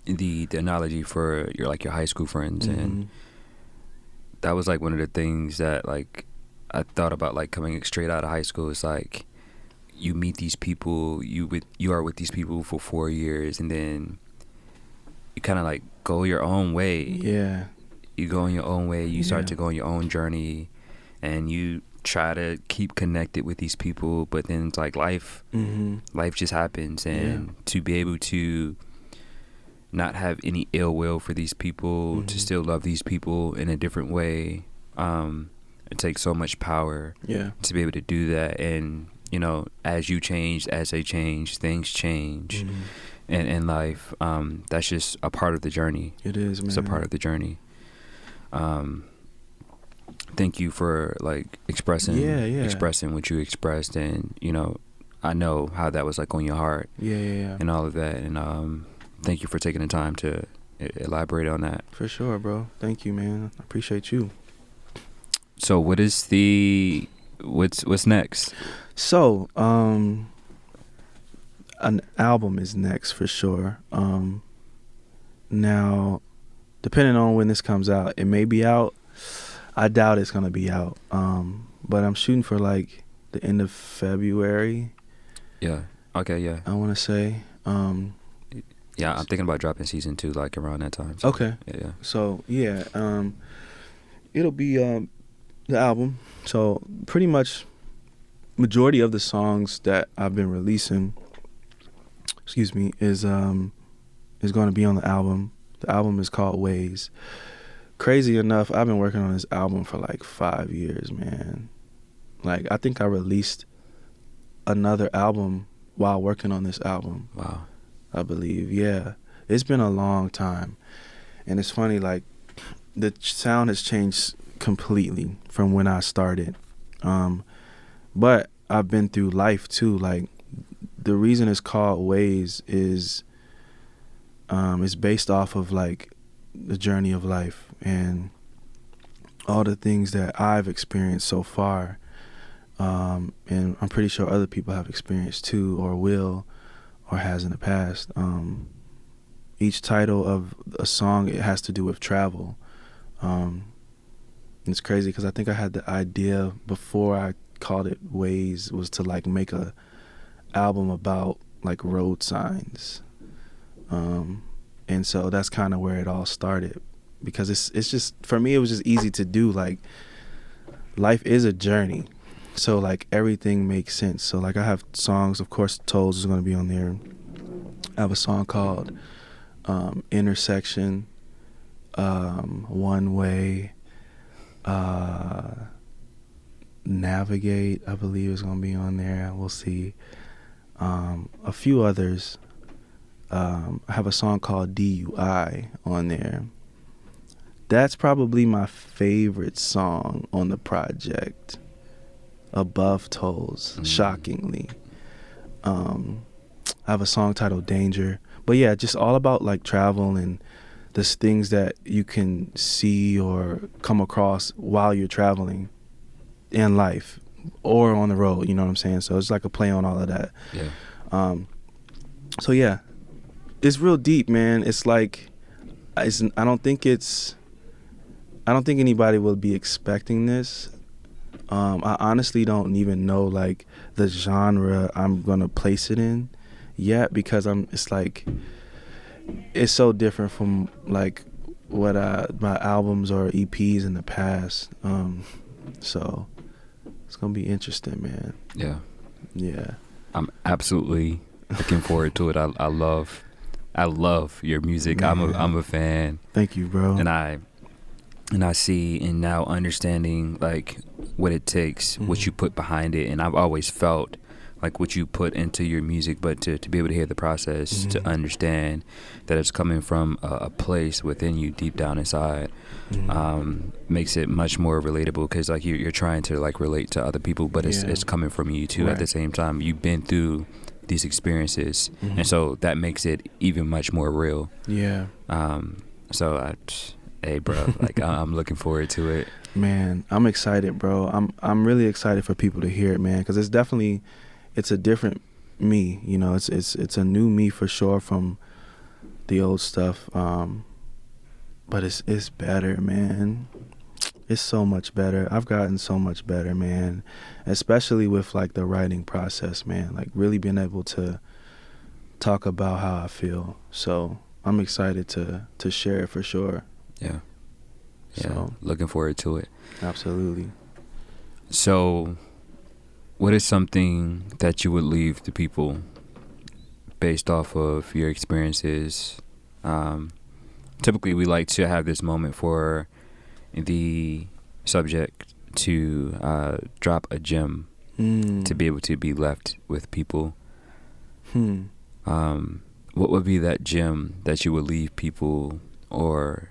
the analogy for your high school friends. Mm-hmm. And that was like one of the things that, like, I thought about, like, coming straight out of high school. It's like you meet these people, you are with these people for 4 years, and then you kind of like go your own way. Yeah. You go in your own way. You start to go on your own journey, and you try to keep connected with these people, but then it's like life just happens, and to be able to not have any ill will for these people, to still love these people in a different way, it takes so much power to be able to do that. And, you know, as you change, as they change, things change in life. That's just a part of the journey. It is, man. It's a part of the journey. Thank you for, like, expressing what you expressed, and, you know, I know how that was, like, on your heart, and all of that. And thank you for taking the time to elaborate on that. For sure, bro. Thank you, man. I appreciate you. So what's next? So, an album is next for sure. Now, depending on when this comes out, it may be out. I doubt it's gonna be out. But I'm shooting for like the end of February. Yeah. Okay. Yeah. I want to say. Yeah, I'm thinking about dropping season 2 like around that time. So, Okay. Yeah. So yeah, it'll be the album. So pretty much, majority of the songs that I've been releasing, is going to be on the album. The album is called Ways. Crazy enough, I've been working on this album for like 5 years, man. Like, I think I released another album while working on this album. Wow. I believe, yeah. It's been a long time. And it's funny, like, the sound has changed completely from when I started. But I've been through life too. Like, the reason it's called Ways is it's based off of like the journey of life and all the things that I've experienced so far. And I'm pretty sure other people have experienced too, or will, or has in the past. Each title of a song, it has to do with travel. It's crazy because I think I had the idea before I called it Ways was to like make a album about like road signs. And so that's kind of where it all started, because it's just, for me, it was just easy to do. Like, life is a journey. So like everything makes sense. So like I have songs, of course, Tolls is going to be on there. I have a song called Intersection, One Way, Navigate, I believe is going to be on there. We'll see. A few others. I have a song called DUI on there. That's probably my favorite song on the project, above Tolls, shockingly. I have a song titled Danger. But yeah, just all about like travel and the things that you can see or come across while you're traveling in life or on the road, you know what I'm saying? So it's like a play on all of that. Yeah. So yeah, it's real deep, man. It's like, I don't think anybody will be expecting this. I honestly don't even know like the genre I'm gonna place it in yet, because it's so different from like what my albums or EPs in the past. So it's gonna be interesting, man. Yeah. I'm absolutely looking forward to it. I love your music. Man. I'm a fan. Thank you, bro. And I see and now understanding like what it takes, what you put behind it, and I've always felt like what you put into your music, but to be able to hear the process, to understand that it's coming from a place within you deep down inside, makes it much more relatable, because like you're trying to like relate to other people, but it's coming from you too. Right. At the same time, you've been through these experiences, and so that makes it even much more real. Yeah. Hey, bro, like I'm looking forward to it. Man, I'm excited, bro. I'm really excited for people to hear it, man, because it's a different me, you know. It's a new me for sure from the old stuff. But it's better, man. It's so much better. I've gotten so much better, man. Especially with like the writing process, man. Like really being able to talk about how I feel. So I'm excited to share it for sure. Yeah. So, looking forward to it. Absolutely. So, what is something that you would leave to people based off of your experiences? Typically, we like to have this moment for the subject to drop a gem to be able to be left with people. What would be that gem that you would leave people or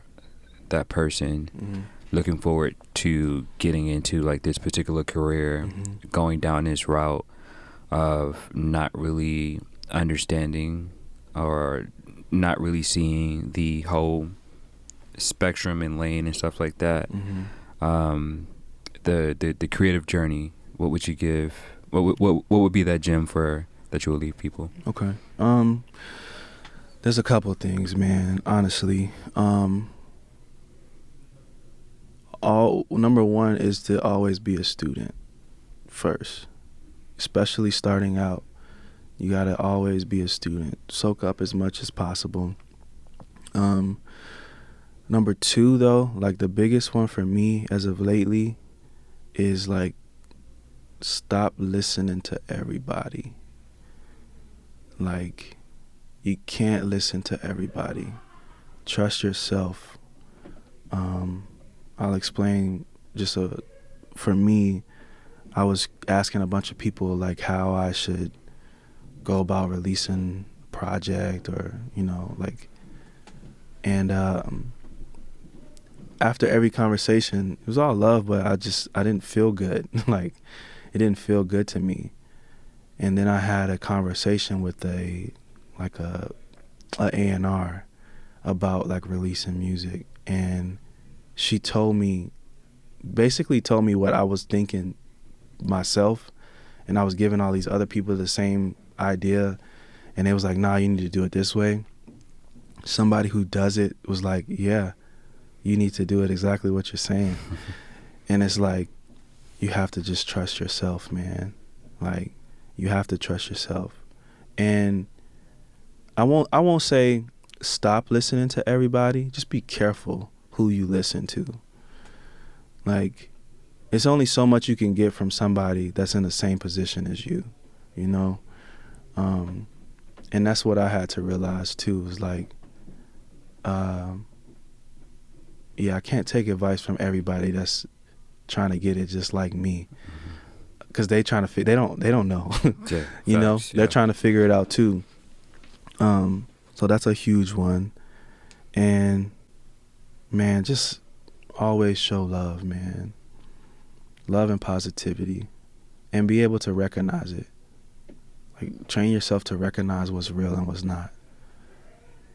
that person looking forward to getting into like this particular career, going down this route of not really understanding or not really seeing the whole spectrum and lane and stuff like that. The creative journey, what would you give? What would be that gem for that you would leave people? Okay. There's a couple things, man. Honestly, number one is to always be a student first, especially starting out. You gotta always be a student. Soak up as much as possible. Number two, though, like the biggest one for me as of lately is like stop listening to everybody. Like, you can't listen to everybody. Trust yourself. I'll explain for me, I was asking a bunch of people like how I should go about releasing a project or, and after every conversation, it was all love, but I didn't feel good. Like, it didn't feel good to me. And then I had a conversation with a A&R about like releasing music, and she basically told me what I was thinking myself, and I was giving all these other people the same idea, and it was like, nah, you need to do it this way. Somebody who does it was like, yeah, you need to do it exactly what you're saying. And it's like, you have to just trust yourself, man. Like, you have to trust yourself. And I won't say stop listening to everybody. Just be careful who you listen to. Like, it's only so much you can get from somebody that's in the same position as you, And that's what I had to realize too, is like, I can't take advice from everybody that's trying to get it just like me, because they trying to they don't know. Yeah, they're trying to figure it out too. So that's a huge one. And man, just always show love, man. Love and positivity, and be able to recognize it. Like, train yourself to recognize what's real and what's not.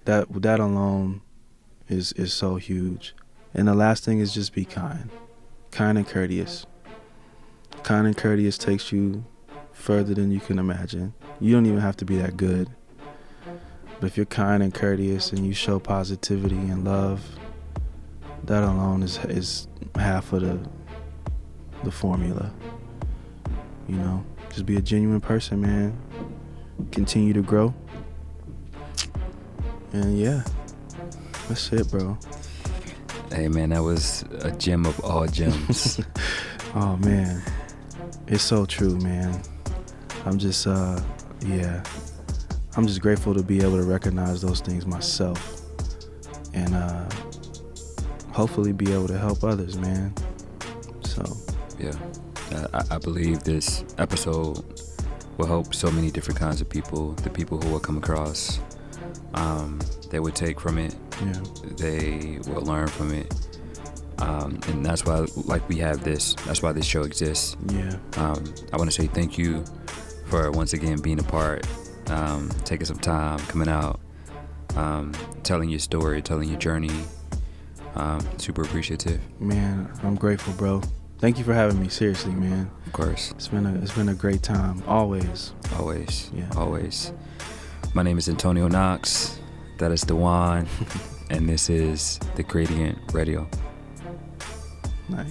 That alone is so huge. And the last thing is just be kind and courteous. Kind and courteous takes you further than you can imagine. You don't even have to be that good. But if you're kind and courteous and you show positivity and love, that alone is half of the formula. Just be a genuine person, man. Continue to grow. And yeah, that's it, bro. Hey man, that was a gem of all gems. Oh man, it's so true, man. I'm just grateful to be able to recognize those things myself, and hopefully be able to help others, man. So yeah, I believe this episode will help so many different kinds of people. The people who will come across, they would take from it. Yeah. They will learn from it. And that's why, like, we have this. That's why this show exists. Yeah. I want to say thank you for once again being a part, taking some time, coming out, telling your story, telling your journey. Super appreciative. Man, I'm grateful, bro. Thank you for having me. Seriously, man. Of course. It's been a great time. Always. Yeah. Always. My name is Antonio Knox. That is Dewon. And this is the Gradient Radio. Nice.